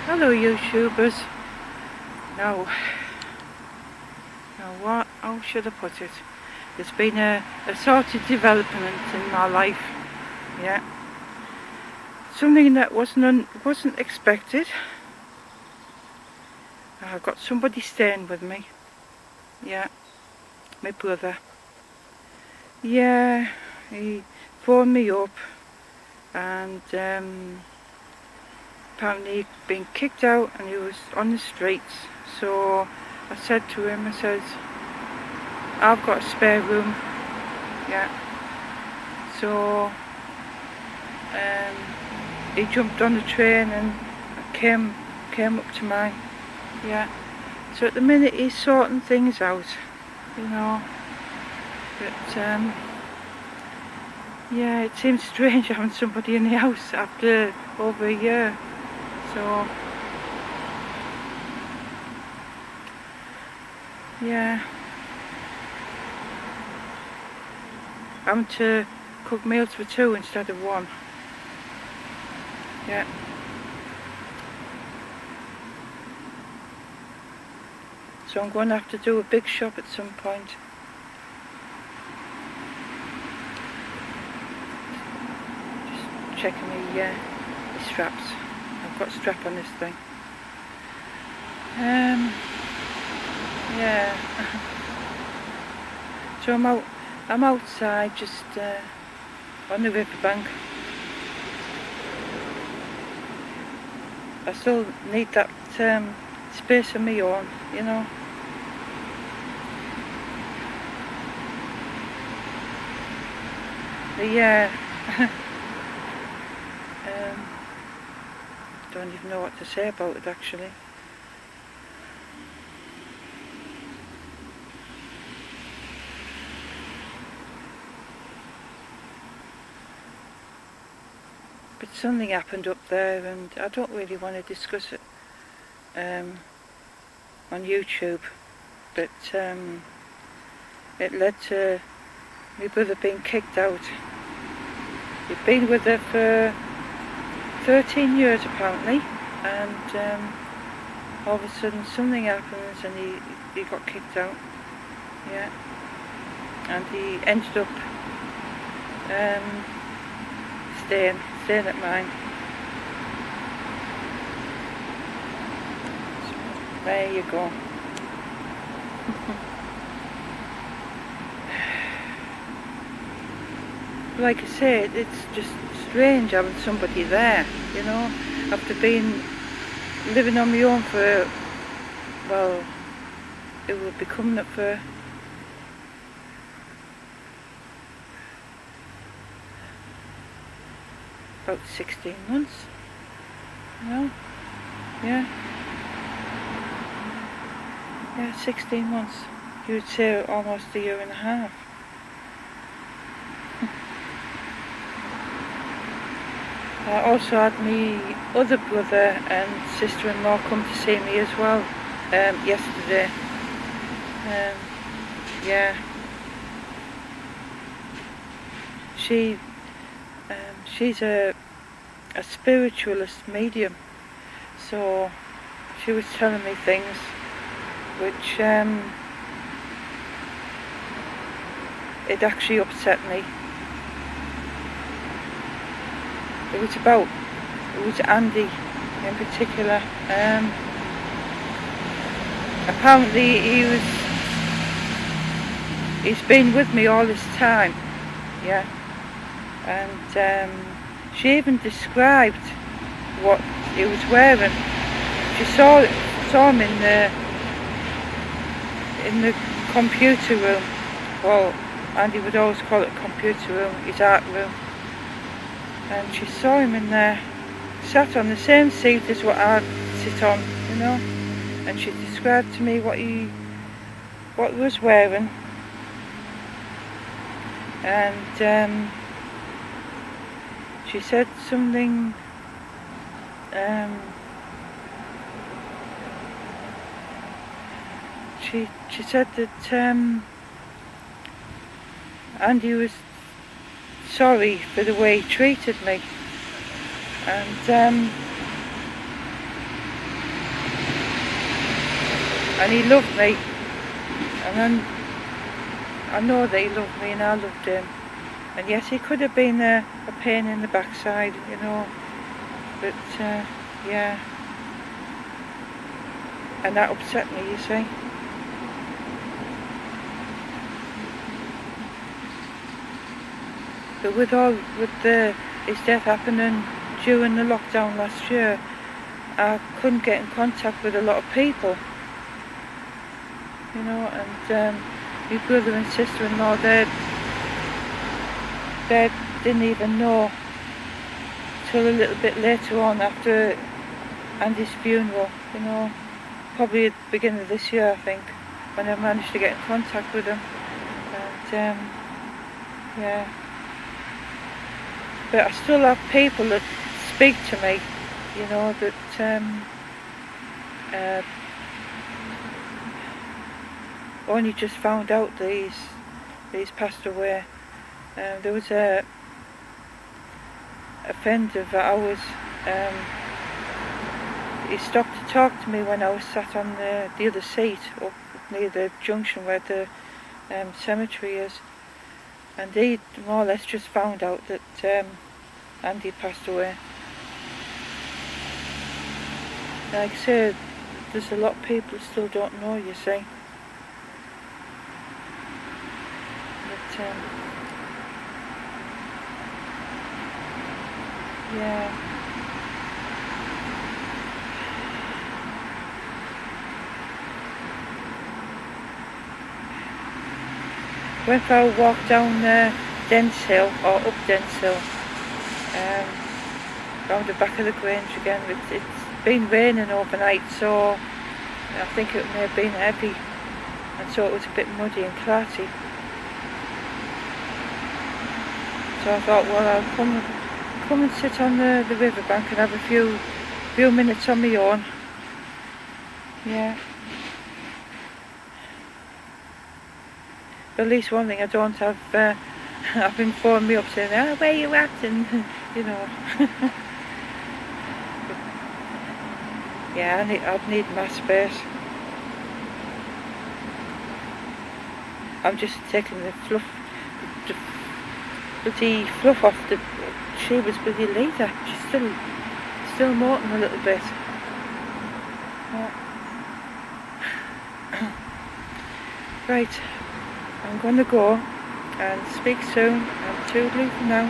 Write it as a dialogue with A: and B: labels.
A: Hello YouTubers. Now, how should I put it? There's been a sort of development in my life, yeah. Something that wasn't expected. I've got somebody staying with me, yeah, my brother. Yeah, he phoned me up and apparently he'd been kicked out and he was on the streets. So I said to him, I says, I've got a spare room, yeah. So he jumped on the train and came up to mine, yeah. So at the minute he's sorting things out, you know. But yeah, it seems strange having somebody in the house after over a year. So yeah, having to cook meals for two instead of one. Yeah. So I'm going to have to do a big shop at some point. Just checking the straps. I've got a strap on this thing. Yeah. So I'm outside just on the riverbank. I still need that space of my own, you know. Yeah. Don't even know what to say about it actually. But something happened up there and I don't really want to discuss it on YouTube, but it led to my brother being kicked out. He'd been with her for 13 years apparently, and all of a sudden something happens and he got kicked out, yeah, and he ended up staying at mine. So, there you go. Like I said, it's just strange having somebody there, you know, after being living on my own for, well, it will be coming up for about 16 months, you know, yeah, 16 months, you would say almost a year and a half. I also had my other brother and sister-in-law come to see me as well yesterday. Yeah. She's a spiritualist medium, so she was telling me things which it actually upset me. It was Andy in particular. Apparently he's been with me all this time, yeah, and she even described what he was wearing. She saw him in the computer room. Well, Andy would always call it computer room, his art room. And she saw him in there, sat on the same seat as what I sit on, you know. And she described to me what he was wearing. And she said something. She said that Andy was sorry for the way he treated me, and and he loved me, and I know that he loved me and I loved him. And yes, he could have been a pain in the backside, you know, but yeah, and that upset me, you see. But with his death happening during the lockdown last year, I couldn't get in contact with a lot of people, you know, and my brother and sister-in-law, they didn't even know till a little bit later on after Andy's funeral, you know, probably at the beginning of this year, I think, when I managed to get in contact with them. And yeah, but I still have people that speak to me, you know, that only just found out that he's passed away. There was a friend of ours, he stopped to talk to me when I was sat on the other seat up near the junction where the cemetery is, and he more or less just found out that Andy passed away. Like I said, there's a lot of people who still don't know, you see. But yeah. Went for a walk down Denshill, or up Denshill, round the back of the Grange again. It's been raining overnight, so I think it may have been heavy, and so it was a bit muddy and clarty. So I thought, well, I'll come and sit on the riverbank and have a few minutes on my own. Yeah. But at least one thing I don't have, having phoned me up saying, oh, where you at, and you know. Yeah, I'd need my space. I'm just taking the bloody fluff off the Sheba's bloody leader. She's still moulting a little bit. Yeah. Right, I'm going to go and speak soon, and toodaloo for now.